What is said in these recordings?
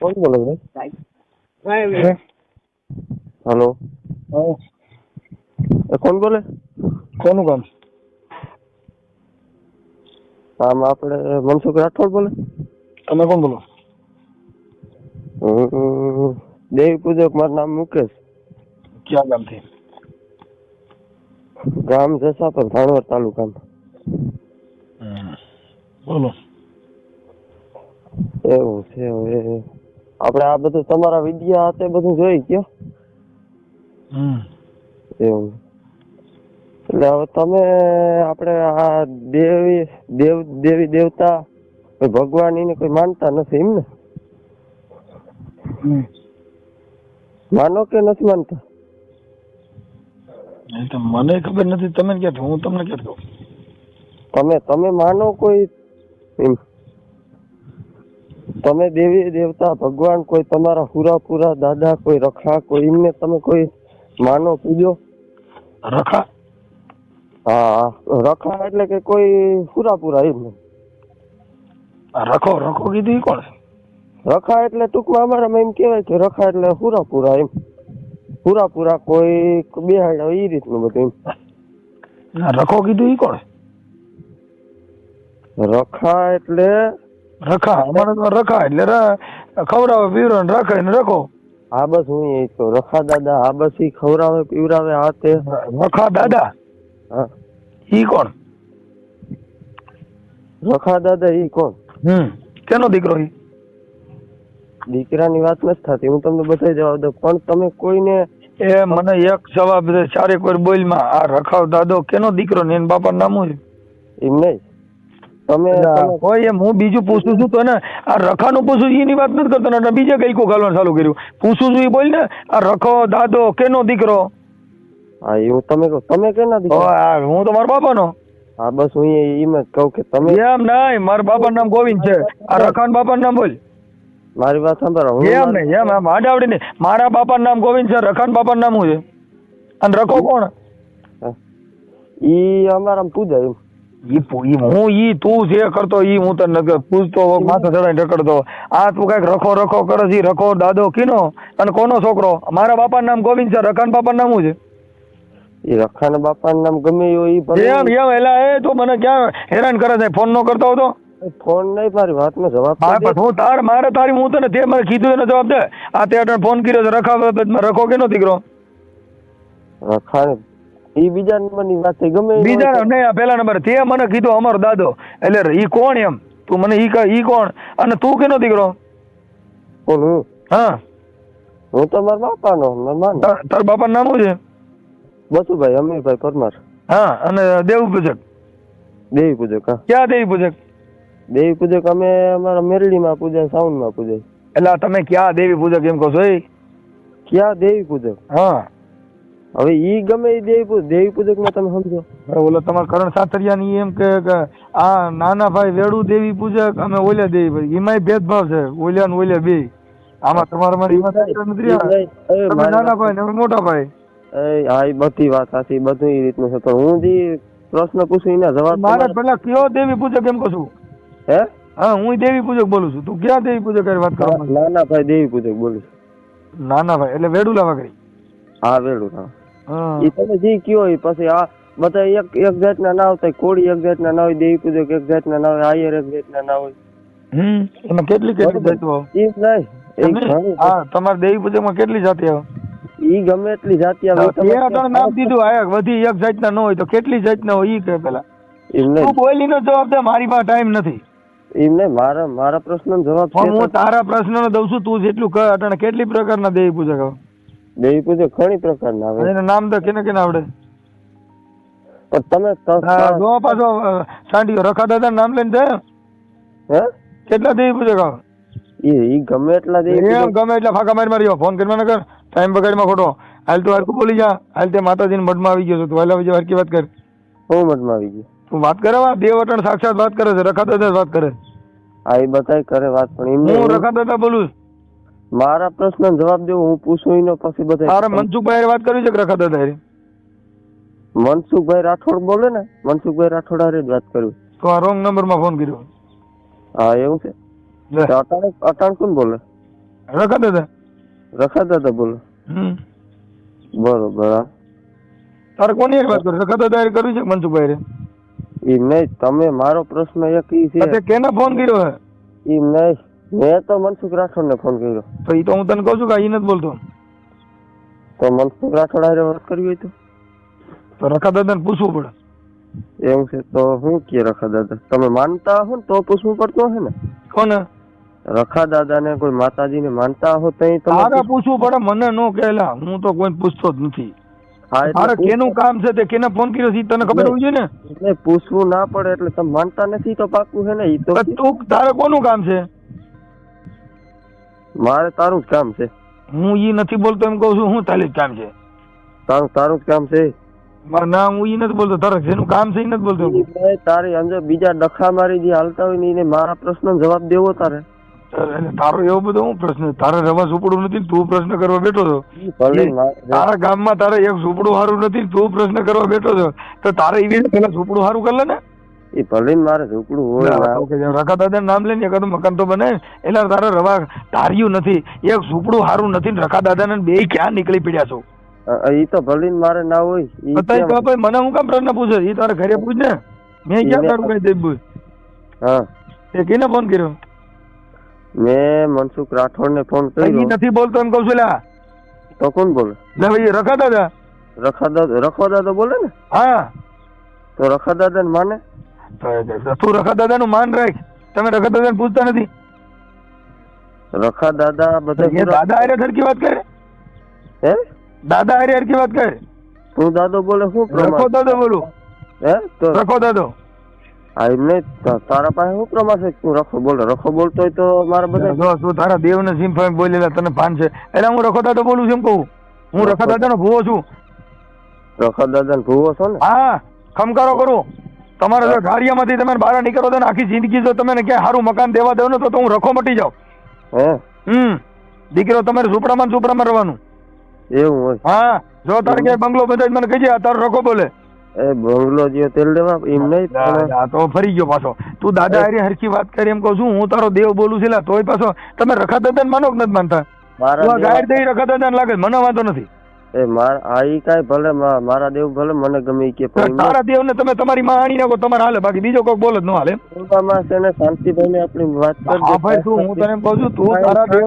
કોણ બોલો ભાઈ? હેલો, કોણ બોલે? કોનું કામ? આમ આપણે મનસુખ રાઠોડ બોલે. તમે કોણ બોલો? દેવી પૂજક. મારું નામ મુકેશ. ક્યાં ગામથી? ગામ જસાપર, ભાણવડ તાલુકામાં. બોલો. એવું છે. હવે આપણે આ બધું તમારા વિદ્યા હાથે બધું જોઈ ગયો. એવું એટલે હવે તમે આપણે આ દેવી દેવતા ભગવાન એને કોઈ માનતા નથી એમ ને? માનો કે નથી માનતા? મને ખબર નથી. તમે ક્યાં? હું તમને ક્યાં કહું? તમે માનો કોઈ એમ? તમે દેવી દેવતા ભગવાન કોઈ તમારા હુરાપુરા દાદા કોઈ રખા કોઈ એમને તમે કોઈ માનો પૂજો? રખા? હા, રખા એટલે કે કોઈ હુરાપુરા એમ. રખો રખો કીધું એ કોણ? રખા એટલે ટૂંકમાં અમારામાં એમ કહેવાય કે રખા એટલે હુરાપુરા એમ. હુરાપુરા કોઈ બેહાડ્યા એ રીતનું બધું એમ. રખો કીધું એ કોણ? રખા એટલે રખા અમારે તો રખા એટલે ખવડાવે પીવડાવે રખાય ને રખો. હા બસ હું એ તો રખા દાદા. હા બસ ઈ ખવડાવે પીવડાવે. હા તે રખા દાદા. હા ઈ કોણ? રખા દાદા ઈ કોણ? કેનો દીકરો? ઈ દીકરાની વાત નથી થતી. હું તમને બધા જવાબ દઉં પણ તમે કોઈને એ મને એક જવાબ દે. ચારેક વાર બોલમાં આ રખાવ દાદો કેનો દીકરો ને એના બાપા નામ છે? એમ નહીં. તમે કોઈ એમ હું બીજું પૂછું છું તો ને આ રખાનું પૂછું એની વાત નથી કરતો ને બીજે કઈ કો ગાલવાનું ચાલુ કર્યું. પૂછું છું એ બોલ ને આ રખો દાદો કેનો દીકરો? હા એવું તમે કહો. તમે કેના દીકરો? હું તો મારા બાપાનો. હા બસ હું એમ જ કહું કે તમે એમ નહીં. મારા બાપાનું નામ ગોવિંદ છે. આ રખાન બાપાનું નામ બોલ. મારી વાત સાંભળો. એમ નહીં એમ આમ આડાવડી નહીં. મારા બાપાનું નામ ગોવિંદ છે. રખાન બાપાનું નામ શું છે? અને રખો કોણ? ઈ અમારા પૂજા એમ. હું ઈ તું જે કરતો ઈ હું તને પૂછતો માથે ચડાઈને રખડતો. આ તું કઈક રખો રખો કરે છે. રખો દાદો કીનો અને કોનો છોકરો? મારા બાપાનું નામ ગોવિંદ છે. રખાન બાપાનું નામ શું છે? એ રખાના બાપાનું નામ ગમે એવું ઈ એમ એમ એલા એ તો મને ક્યાં હેરાન કરે છે? ફોન નો કરતો હતો? ફોન નહીં. મારી વાતનો જવાબ હું મારે તારી હું તને તે મને કીધું એનો જવાબ દે. આ તે ફોન કર્યો છે રખા રખો કેનો દીકરો? રખા ઈ બીજા નંબરની વાત થઈ. ગમે બીજા નહીં આ પહેલા નંબર. તે મને કીધું અમારો દાદો એટલે ઈ કોણ એમ? તું મને ઈ કોણ અને તું કેનો દીકરો? કોણ? હું? હા હું તો મારા બાપાનો. તાર બાપાનું નામ શું છે? બસુભાઈ અમીરભાઈ પરમાર. હા અને દેવ પૂજક? દેવી પૂજક. હા ક્યાં દેવી પૂજક? દેવી પૂજક અમે અમારા મેરડીમાં પૂજાય, સાઉન્ડમાં પૂજાય. એટલે તમે ક્યાં દેવી પૂજક એમ કહો છો? ક્યાં દેવી પૂજક? હા હવે ઈ ગમે ઈ દેવી પૂજક માં તમે સમજો. ઓલો તમારા કરણ સાતરિયા ની એમ કે આ નાના ભાઈ વેડું દેવી પૂજક અમે ઓલ્યા દેવી પૂજક. એમાંય ભેદભાવ છે. ઓલ્યા ને ઓલ્યા બે. આમાં તમારા મારી નાના ભાઈ ને મોટા ભાઈ. હા એ બધી વાત સાચી. બધું એ રીતનું છે. પણ હું જે પ્રશ્ન પૂછું એના જવાબ મારે પેલા કયો દેવી પૂજક એમ કહું છું? હે? હા હું દેવી પૂજક બોલું છું. તું ક્યાં દેવી પૂજક વાત કરો? નાના ભાઈ દેવી પૂજક બોલું. નાના ભાઈ એટલે વેડુલા વાગડી? હા વેડુલા. એ તમે જે કયો એ પછી આ બધા એક જાતના ના હોય. કોળી એક જાતના ના હોય. દેવી પૂજક એક જાતના ના હોય. આયર એક જાતના ના હોય. એમાં કેટલી જાતો? એ નહીં. હા તમારે દેવી પૂજક માં કેટલી જાતિ આવે? ઈ ગમે એટલી જાતિ આવે. નામ દીધું આયા બધી એક જાતના ન હોય તો કેટલી જાતના હોય ઈ કે પેલા? તું બોલી નો જવાબ દે. મારી પાસે ટાઈમ નથી. એમ નહીં. મારા પ્રશ્નનો જવાબ હું તારા પ્રશ્નનો દઉં છું. તું જેટલું કહે અટાણે કેટલી પ્રકારના દેવી પૂજક આવે? દેવી પૂજક ઘણી પ્રકારના આવે. એના નામ તો કેને કેને આવડે? પણ તમે જો પાછો સાંડીઓ રખા દાદા નામ લઈને જાય. હે? કેટલા દેવી પૂજક આવે? ઈ ગમે એટલા દેવી એમ ગમે એટલા ફાંકા મારી ફોન કરવા કર. ટાઈમ બગાડમાં ખોટો. હાલ તું હાલ બોલી જા. હાલ તે માતાજીને મઠમાં આવી ગયો તું. હાલ આવી હરકી વાત કર. હું મઠમાં આવી ગયો? તું વાત કરે. બે વટણ સાક્ષાત વાત કરે છે. રખા દાદા વાત કરે. હા એ બધાય કરે વાત. પણ હું રખા દાદા બોલું. મારા પ્રશ્નનો જવાબ દેવો હું પૂછું એનો પછી બધા. તારે મનસુખભાઈ વાત કરવી છે કે રખા દાદા? મનસુખભાઈ રાઠોડ બોલે ને. મનસુખભાઈ રાઠોડ હારે જ વાત કરવી. તો આ રોંગ નંબર માં ફોન કર્યો. હા એવું છે. અટાણ કોણ બોલે? રખા દાદા રખા દાદા બોલો. બરોબર. હા તારે કોની હારે વાત કરી? રખા દાદા હારે કરવી છે મનસુખભાઈ હારે? ઈ નહીં, તમે મારો પ્રશ્ન એક ઈ છે. તે કેને ફોન કર્યો હે? ઈ નહીં, મેં તો મનસુખ રાઠોડ ને ફોન કર્યો. તો ઈ તો હું તને કહું છું કે ઈ નથી બોલતો. તો મનસુખ રાઠોડ હારે વાત કરવી હોય તો રખા દાદાને પૂછવું પડે. એવું છે તો હું કે રખા દાદા તમે માનતા હો ને તો પૂછવું પડતું હે ને. કોને? રખા દાદા ને કોઈ માતાજી ને માનતા હો તો તારે પૂછવું પડે, મને નો કહેલા. હું તો કોઈ પૂછતો જ નથી. તારે કેનું કામ છે તે કેને ફોન કર્યો છે તને ખબર હોવી જોઈએ ને. એટલે પૂછવું ના પડે એટલે તમે માનતા નથી તો પાકું છે ને. ઈ તો તું તારે કોનું કામ છે? મારે તારું જ કામ છે. હું ઈ નથી બોલતો એમ કહું છું. હું તારી જ કામ છે. તારું જ કામ છે. ના હું ઈ નથી બોલતો. તારે જેનું કામ છે ઈ નથી બોલતો. તારી અંદર બીજા ડખા મારી જે હાલતા હોય ને એને મારા પ્રશ્ન જવાબ દેવો તારે. તારો એવો બધો હું પ્રશ્ન? તારે રવા ઝૂંપડું નથી, તું પ્રશ્ન કરવા બેઠો છો. તારા ગામમાં તારે એક ઝૂંપડું સારું નથી, તું પ્રશ્ન કરવા બેઠો છો. તો તારે એવી પેલા ઝૂંપડું સારું કરી લે ને. એ ભલે મારે ઝૂંપડું હોય. રખા દાદા નામ લઈને એકાદું મકાન તો બને. એટલે તારે રવા ધાર્યું નથી, એક ઝૂંપડું સારું નથી. રખા દાદા ને બે ક્યાં નીકળી પડ્યા છો? ઈ તો ભલે મારે ના હોય. મને હું કામ પ્રશ્ન પૂછે? ઈ તારે ઘરે પૂછ ને. મેં ક્યાં તારું કઈ દઈ પૂછ. હા તે કેને ફોન કર્યો? મેં મનસુખ રાઠોડ ને ફોન કર્યો. નથી બોલતો એમ કહું છું. તો કોણ બોલે? લે ભાઈ રખા દાદા. રખા દાદા બોલે ને. હા તો રખા દાદા ને માને. તું રખા દાદા નું માન રાખ. તમે રખા દાદા ને પૂછતા નથી. રખા દાદા બધા દાદા હારે સરખી વાત કરે. હે દાદા હારે સરખી વાત કરે. તું દાદો બોલે શું? રખો દાદો બોલું. હે તો રખો દાદો. હા એમ નહીં, તારા પાસે શું પ્રમાણ છે? તું રખો બોલે. રખો બોલતો હોય તો મારા બધા જો તું તારા દેવ ને સિમ્ફા બોલેલા તને ભાન છે. એટલે હું રખો દાદો બોલું છું એમ કહું. હું રખા દાદા નો ભૂવો છું. રખા દાદા ને ભૂવો છો ને? હા ખમકારો કરું. તમારા કાર્યમાંથી તમે બહાર નીકળો તો આખી જિંદગી જો તમે ક્યાંય સારું મકાન દેવા દો ને તો હું રખો મટી જાઉં. હે દીકરો તમારે ઝૂંપડામાં રહેવાનું. એવું હોય? હા જો તારે ક્યાંય બંગલો બધા મને કહીજે તારો રખો બોલે. એ બંગલો જે તેલ દેવા એમ નહીં. તો ફરી ગયો પાછો. તું દાદા હારી હરખી વાત કરી એમ કહું છું. હું તારો દેવ બોલું છું તોય પાછો તમે રખા દાદા ને માનો કે નથી માનતા? ગાયર દઈ રખા દાદા ને લાગે મને વાંધો નથી. એ કઈ ભલે મારા દેવ ભલે મને ગમે કે તારા દેવ ને તમે તમારી માં આણી નાખો તમારે હાલે, બાકી બીજો કોઈ બોલ જ ન હાલે. શાંતિભાઈ ને આપણી વાત કરી. ભાઈ તું હું તને કહું છું તું તારા દેવ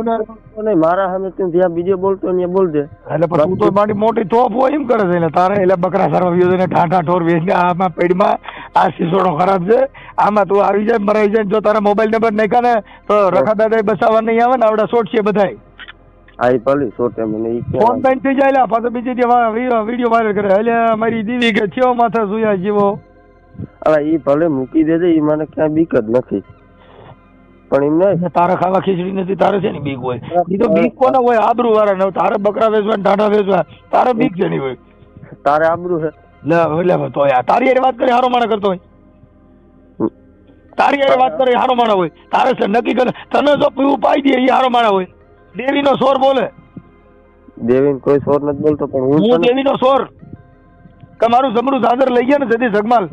ને મારા સામે તું જ્યાં બીજો બોલતો ને બોલ દે. એટલે પણ તું તો મારી મોટી તોપ હોય એમ કરે છે. તારે એટલે બકરા સારવા વ્યુ ને ઠાઠા ઠોર વેચ આમાં પેડમાં આ સિસોડો ખરાબ છે. આમાં તું આવી જાય મરાઈ જાય. જો તારા મોબાઈલ નંબર નાખ્યા ને તો રખા દાદા બસાવવા નહીં આવે ને આવડા શોટ છે બધાય. આઈ પલી સોટે મને ફોન બેન થઈ જાય પાછો બીજી વિડીયો વાયરલ કરે. એટલે મારી દીદી કે થયો માથા સુયા જીવો. અલા ઈ ભલે મૂકી દેજે, ઈ મને ક્યાં બીક જ નથી. પણ એમ નહીં તારે ખાવા ખીચડી નથી તારે છે ને બીક હોય. ઈ તો બીક કોને હોય? આબરૂ વાળા ને. તારે બકરા વેચવા ટાટા વેચવા તારે બીક છે નહીં હોય. તારે આબરૂ છે લે તો યાર તારી હારે વાત કરી હારો માણા કરતો હોય. તારી હારે વાત કરે હારો માણા હોય. તારે છે નક્કી કરે તને જો પીવું પાઈ દે એ હારો માણા હોય. દેવી નો સોર બોલે. દેવી કોઈ સોર નથી બોલતો પણ હું દેવી નો સોર. તમારું જમણું દાદર લઈ ગયા ને તેથી જગમાલ.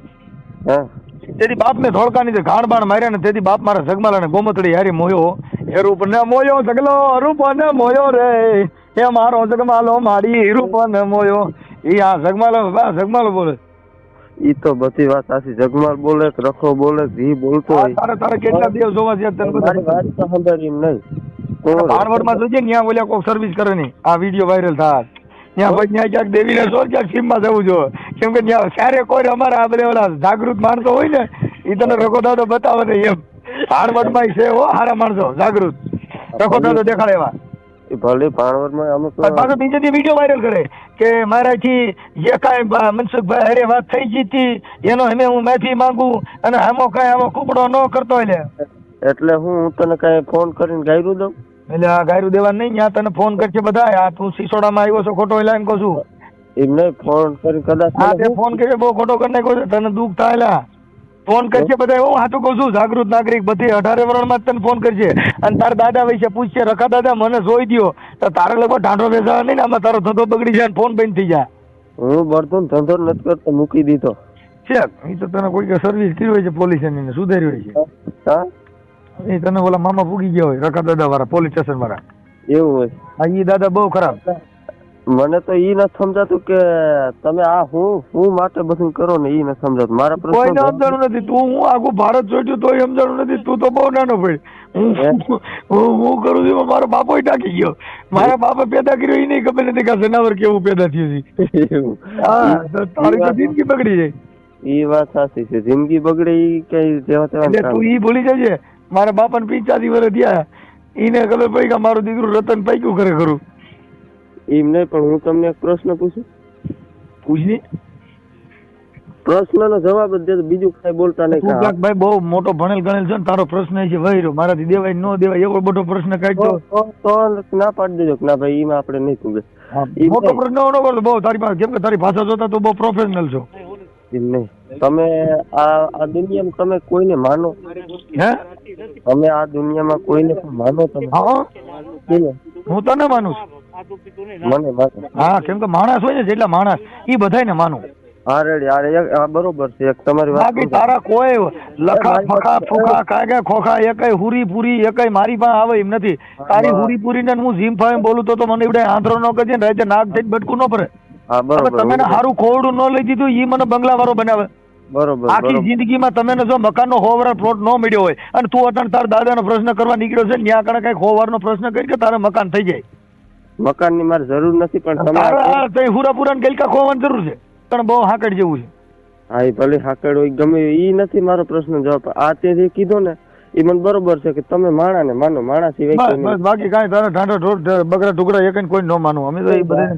તેથી બાપ ને ધોળકાની ઘાણ બાણ માર્યા ને તેથી બાપ મારા જગમાલ અને ગોમતડી હારી મોયો. એ રૂપ ને મોયો જગલો રૂપ ને મોયો રે એ મારો જગમાલો મારી રૂપ ને મોયો. એ આ જગમાલો બોલે. ઈ તો બધી વાત સાચી. જગમાલ બોલે રખો બોલે જી બોલતો હોય. તારે કેટલા દિવસ જોવા છે તને બધી વાત તો સાંભળી એમ નહીં. હાર્વર્ડમાં જોજે ત્યાં ઓલા કોઈ સર્વિસ કરે નહીં આ વિડીયો વાયરલ થાય ત્યાં પછી ત્યાં ક્યાંક દેવીને સોર ક્યાંક સીમમાં જવું જોઈએ. કેમ કે ત્યાં ક્યારે કોઈ અમારા આપણે ઓલા જાગૃત માણસો હોય ને એ તને રખો દાદો બતાવે ને એમ. હાર્વર્ડમાં છે હો હારા માણસો જાગૃત રખો દાદો દેખાડે એવા. ભલે ભાણવડમાં અમુક પાછો બીજે વિડીયો વાયરલ કરે કે મારાથી જે કાંઈ મનસુખભાઈ હારે વાત થઈ જીતી એનો અમે હું માફી માંગુ અને આમો કાંઈ આવો કુકડો ન કરતો એટલે હું તને કઈ ફોન કરીને ગાયરું દઉં. એટલે આ ગાયરું દેવા નહીં ત્યાં તને ફોન કરશે બધા. તું સિસોડામાં આવ્યો છો ખોટો એટલે એમ કહું છું. એમ નહીં ફોન કરી કદાચ ફોન કરશે બહુ ખોટો કરી નાખ્યો છે તને દુઃખ થાય. ફોન કરશે બધા એવું હાથું કહું છું. જાગૃત નાગરિક બધી 18 વર્ષમાં જ તને ફોન કરશે અને તારા દાદા વિશે પૂછશે રખા દાદા મને જોઈ દો તો તારે લગભગ ઢાંઢો બેસાવા નહીં ને આમાં તારો ધંધો બગડી જાય ફોન બંધ થઈ જાય. હું બળતો ધંધો નથી કરતો મૂકી દીધો છે. એ તો તને કોઈ સર્વિસ કરી હોય છે પોલીસ ની સુધારી હોય છે. એ તને ઓલા મામા પૂગી ગયા હોય રખા દાદા વાળા પોલીસ સ્ટેશન વાળા. એવું હોય. હા ઈ દાદા બહુ ખરાબ. મને તો ઈ નથી સમજાતું કે તમે આ હું માટે બધું કરો ને ઈ નથી સમજાતું. મારા કોઈને પ્રશ્ન સમજાણું નથી. તું હું આખું ભારત જોઈતું તોય સમજાણું નથી. તું તો બહુ નાનો ભાઈ. હું કરું છું મારો બાપો ટાકી ગયો. મારા બાપે પેદા કર્યો એ નહીં ખબર નથી કે આ જનાવર કેવું પેદા થયું છે. હા તો તારી તો જિંદગી બગડી જાય. ઈ વાત સાચી છે. જિંદગી બગડે ઈ કઈ જેવા તેવા એટલે તું ઈ ભૂલી જજે. મારા બાપાને 85 વર્ષ થયા. ઈને ખબર પડી કે મારું દીકરું રતન પાક્યું કરે ખરું. એમ નહીં, પણ હું તમને એક પ્રશ્ન પૂછું. પૂછની. પ્રશ્નનો જવાબ જ દે, બીજું કઈ બોલતા નહીં. તું ક્યાંક ભાઈ બહુ મોટો ભણેલ ગણેલ છે ને, તારો પ્રશ્ન છે વહીરો મારાથી દેવાય ન દેવાય એવો બધો પ્રશ્ન કાઢ્યો તો ના પાડી દેજો કે ના ભાઈ એમાં આપણે નહીં પૂગે. મોટો પ્રશ્ન ન કરતો બહુ તારી પાસે, કેમ કે તારી ભાષા જોતા તો બહુ પ્રોફેશનલ છો. એમ નહીં, તમે આ દુનિયામાં તમે કોઈને માનો? હે? તમે આ દુનિયામાં કોઈને પણ માનો? તમે હા હું તને માનું છું. મને માનો? હા, કેમ કે માણસ હોય ને જેટલા માણસ ઈ બધાને માનું. હા રેડી, આ બરોબર છે. એક તમારી વાત બાકી તારા કોઈ લખા ફખા ફોખા કાગે ખોખા એકય હુરી પૂરી એકય મારી પાસે આવે એમ નથી. તારી હુરી પૂરી ને હું જીમ ફાઈમ બોલું તો મને એવડે આંધળો ન કરજે ને રાતે નાક થઈ બટકું ન પડે. હા બરોબર. તમે સારું ખોવડું ન લઈ દીધું ઈ મને બંગલા વાળો બનાવે. બરોબર. આખી જિંદગીમાં તમે જો મકાનનો 100 વાર પ્લોટ ન મળ્યો હોય અને તું અટાણ તાર દાદાનો પ્રશ્ન કરવા નીકળ્યો છે ત્યાં કણે કઈક 100 વારનો પ્રશ્ન કરી કે તારે મકાન થઈ જાય. મકાનની મારે જરૂર નથી, પણ તમારે હુરાપુરા ગેલકા ખોવાની જરૂર છે. પણ બહુ હાકડ જેવું છે. હા એ ભલે હાકડ હોય ગમે ઈ નથી મારો પ્રશ્ન જવાબ. આ તે જે કીધું ને એ મને બરોબર છે કે તમે માણા ને માનો, માણા સિવાય બસ બાકી કાંઈ તારા ઢાંઢો ઢોર બગડા ટુકડા એક કોઈ ન માનું. અમે તો એ બધા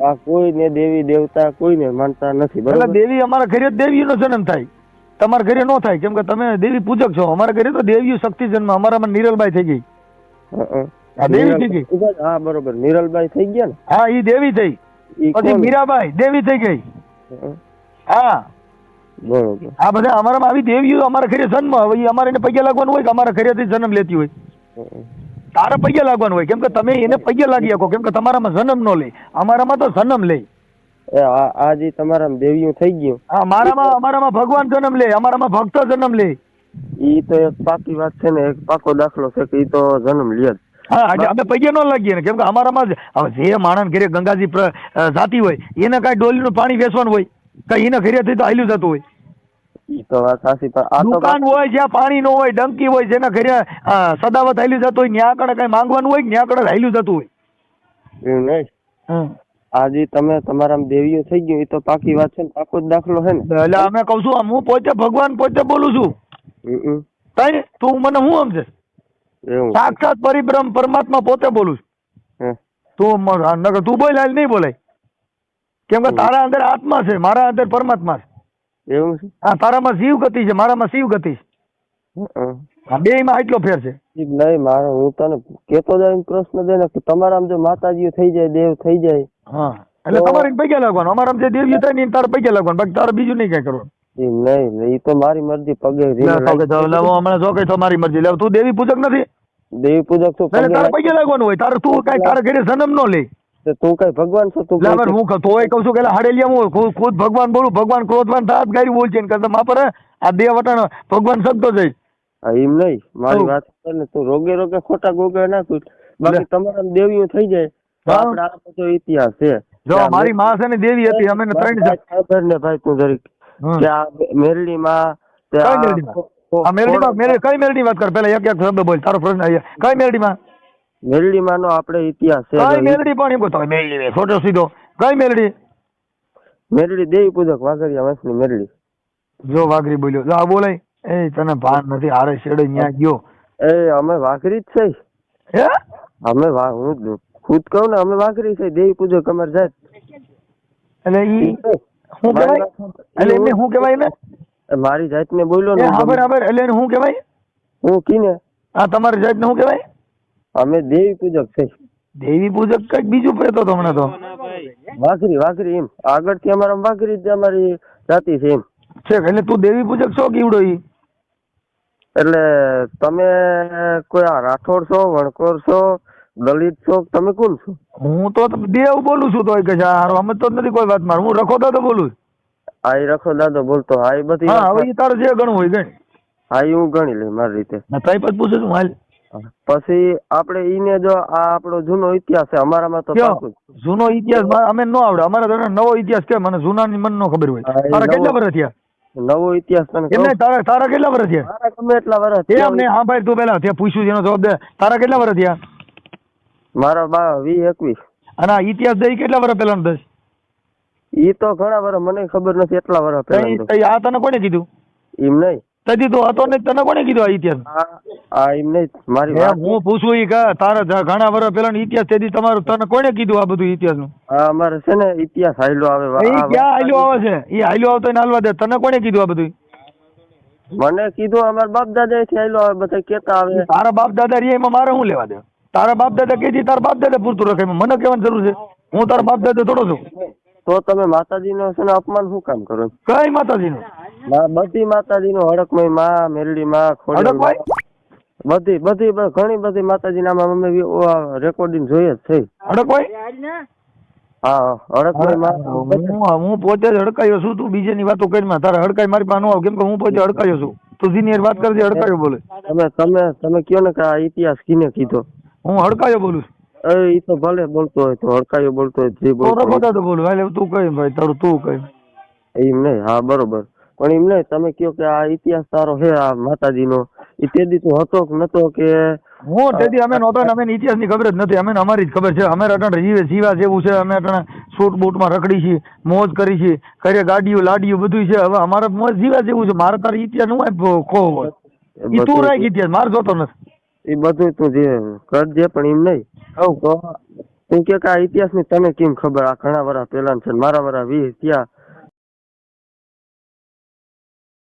આ કોઈને દેવી દેવતા કોઈને માનતા નથી. એટલે દેવી અમારા ઘરે દેવીનો જન્મ થાય, તમારા ઘરે ન થાય કેમ કે તમે દેવી પૂજક છો. અમારા ઘરે તો દેવીઓ શક્તિ જન્મ. અમારામાં નિરલબાઈ થઈ ગઈ. દેવી થઈ ગઈ. હા બરોબર, નિરલબાઈ થઈ ગયા ને. હા ઈ દેવી થઈ. પછી મીરાબાઈ દેવી થઈ ગઈ. હા બરોબર. આ બધા અમારામાં આવી દેવીઓ અમારા ઘરે જન્મ. હવે અમારે એને પગે લાગવાનું હોય કે અમારા ઘરેથી જન્મ લેતી હોય? તારે પગે લાગવાનું હોય કેમ કે તમે એને પગે લાગી શકો, કેમ કે તમારામાં જન્મ ન લે, અમારામાં તો જન્મ લે. આ જે તમારામાં દેવીઓ થઈ ગયું. હા અમારામાં ભગવાન જન્મ લે, અમારામાં ભક્ત જન્મ લે. ઈ તો એક પાકી વાત છે ને, એક પાકો દાખલો છે કે ઈ તો જન્મ લે જ. હા અમે પગે ન લાગીએ ને કેમ કે અમારામાં હવે જે માણસ ઘરે ગંગાજી જાતી હોય એને કાંઈ ડોલીનું પાણી વેચવાનું હોય, કઈ એના ઘરેથી તો હાલ્યું જતું હોય. ઈ તો વાત સાચી, પણ આ તો દુકાન હોય જ્યાં પાણી ન હોય, ડંકી હોય, જેના ઘરે સદાવત હાલ્યું જતું હોય ત્યાં આગળ કઈ માંગવાનું હોય ત્યાં આગળ હાલ્યું જતું હોય. એવું નહીં, આજે તમે તમારા દેવીઓ થઈ ગયું એ તો પાકી વાત છે ને, પાકો જ દાખલો છે ને. એટલે અમે કઉ છું હું પોતે ભગવાન પોતે બોલું છું. તઈ તું મને હું સમજે? સાક્ષાત પરિબ્રહ્મ પરમાત્મા પોતે બોલું છું. તું બોલ હાલ નહીં બોલાય કેમ કે તારા અંદર આત્મા છે, મારા અંદર પરમાત્મા છે. એવું છે? હા, તારામાં જીવ ગતિ છે, મારામાં શિવ ગતિ છે. બે માં એટલો ફેર છે. નહીં મારે હું તને કેતો જાય પ્રશ્ન દે ને, તમારા જો માતાજીઓ થઈ જાય, દેવ થઈ જાય. હા એટલે તમારે પૈસા લાગવાનું, અમારા જે દેવીઓ થાય ને તારે પૈસા લાગવાનું, બાકી તારે બીજું નહીં કઈ કરવાનું. નહીં એ તો મારી મરજી. પગે હમણાં જો કઈ તમારી મરજી. લે તું દેવી પૂજક નથી? દેવી પૂજક છું. તારે પૈસા લાગવાનું હોય. તારે તું કઈ તારા ઘરે જન્મ ન લે. તું કઈ ભગવાન છો? તું હું તોય કઉ છું કે હાડેલિયા હું ખુદ ભગવાન બોલું. ભગવાન ક્રોધવાન થાત ગાડી બોલ છે ને માપર આ દેહ વટાણ ભગવાન શબ્દો જઈ. એમ નહીં, મારી વાત ને તું રોગે રોગે ખોટા ગોગે ના કું. બાકી તમારા દેવીઓ થઈ જાય આપણે આ બધો ઇતિહાસ છે. જો મારી માં છે ને દેવી હતી, અમે 3 ખબર ને ભાઈ તું જરીક કે આ મેરડી માં કઈ મેરડી વાત કર પેલા. એક શબ્દ બોલ, તારો પ્રશ્ન. કઈ મેરડી માં? મેરડી માં નો આપણે ઇતિહાસ છે. કઈ મેરડી પણ એમ કહો મેરડી છોટો સીધો. કઈ મેરડી? મેરડી દેવી પૂજક વાઘરિયા વંશની મેરડી. જો વાઘરી બોલ્યો જો આ બોલાય એ તને ભાન નથી. હારે શેડે ન્યા ગયો. અમે વાઘરી જ છે. હે અમે હું ખુદ કહું ને, અમે વાઘરી છે, દેવી પૂજક અમારે જાત. એટલે ઈ શું કહેવાય? એટલે એમને શું કહેવાય ને? મારી જાત ને બોલ્યો ને. બરાબર. એટલે એને શું કહેવાય? હું કીને હા તમારી જાત ને શું કહેવાય? અમે દેવી પૂજક છે. દેવી પૂજક કઈક બીજું કહેતો તો હમણાં તો. વાઘરી એમ આગળ થી અમારા વાઘરી જ અમારી જાતિ છે એમ છે. એટલે તું દેવી પૂજક છો કેવડો? ઈ એટલે તમે કોઈ આ રાઠોડ છો, વણકોર છો, દલિત છો, તમે કોણ છો? હું તો દેવ બોલું છું. તો કે હારો અમે તો નથી કોઈ વાત માર. હું રખો દાદો બોલું. આ રખો દાદો બોલતો. હા એ બધી. હા હવે તારે જે ગણવું હોય ગણ. હા હું ગણી લઈ મારી રીતે. તઈ પછી પૂછું છું હાલ. પછી આપણે ઈને જો આ આપણો જૂનો ઇતિહાસ છે અમારામાં તો કયો? પાકું જ. જૂનો ઇતિહાસ અમે નો આવડે, અમારે તને નવો ઇતિહાસ કે મને જૂનાની મને નો ખબર હોય. હા, એ તારા નવો- કેટલા વર્ષ થયા? નવો ઇતિહાસ તને એમ કહું? નહીં, તારા કેટલા વર્ષ થયા? મારા ગમે એટલા વર્ષ એમ થયા. નહીં, હા ભાઈ તું પેલા ત્યાં પૂછ્યું છે એનો જવાબ દે. તારા કેટલા વર્ષ થયા? મારા 20-21. અને આ ઇતિહાસ દઈ કેટલા વર્ષ પહેલા દસ? ઈ તો ઘણા વર્ષ મને ખબર નથી એટલા વર્ષ પહેલા આ તને કોને કીધું? એમ નહીં. તેથી તું હતો ને તને કોને કીધું આ ઇતિહાસ? આ એમ નહીં મારી એમ વાત. હું પૂછું ઈ કે તારા ઘણા વર્ષ પહેલાનો ઇતિહાસ તેથી તમારું તને કોને કીધું આ બધું ઇતિહાસનું? આ અમારે છે ને ઇતિહાસ હાલ્યો આવે એ ક્યાં હાલ્યો આવે છે? એ હાલ્યો આવતો એને હાલવા દે. તને કોને કીધું આ બધું? મને કીધું અમારા બાપ દાદા થી હાલ્યો આવે બધા કેતા આવે. તારા બાપ દાદા રે એમાં મારે શું લેવા દે? તારા બાપ દાદા કીધી તારા બાપ દાદા પૂરતું રખાય, એમાં મને કહેવાની જરૂર છે? હું તારા બાપ દાદા થોડો છું. તો તમે માતાજીનો છે ને અપમાન શું કામ કરો? કઈ માતાજીનું? બધી માતાજીનો હડકમય માં, મેરડી માં, ખોડિયાર માં, હડકભાઈ બધી ઘણી બધી માતાજી નામ અમે રેકોર્ડિંગ જોઈએ જ છે. હડકભાઈ હા હડકમય માં. હું પોતે જ હડકાયો છું. તું બીજાની વાતો કરી તારે હડકાઈ મારી પાસે ન આવે, કેમ કે હું પોતે હડકાયો છું. તું સિનિયર વાત કરજે, હડકાયો બોલે. તમે કયો ને કે આ ઇતિહાસ કિને કીધો? હું હડકાયો બોલું છું. ઈ તો ભલે બોલતો હોય તો હડકાયો બોલતો હોય જે બોલતો હોય. બધા તો બોલું. એટલે તું કઈ ભાઈ તારું તું કઈ. એમ નહીં. હા બરોબર. પણ એમ નહીં તમે કયો કે આ ઇતિહાસ તારો છે આ માતાજીનો, ઈ તેદી તું હતો કે નતો કે? હું તેથી અમે નહોતા ને અમે ઇતિહાસ ની ખબર જ નથી. અમે અમારી જ ખબર છે. અમે અટાણે જીવા જેવું છે. અમે અટાણે સૂટ બૂટ માં રખડી છીએ, મોજ કરી છીએ, ઘરે ગાડીઓ લાડીઓ બધું છે. હવે અમારે મોજ જીવા જેવું છે. મારે તારે ઇતિહાસ નું ખો હોય ઈ તું રાખ ઇતિહાસ, મારે જોતો નથી. એ બધું તું જે કરજે પણ એમ નહીં. તો તું કે આ ઇતિહાસ ની તને કેમ ખબર? આ ઘણા વર્ષ પહેલા છે, મારા વર્ષ 20 થયા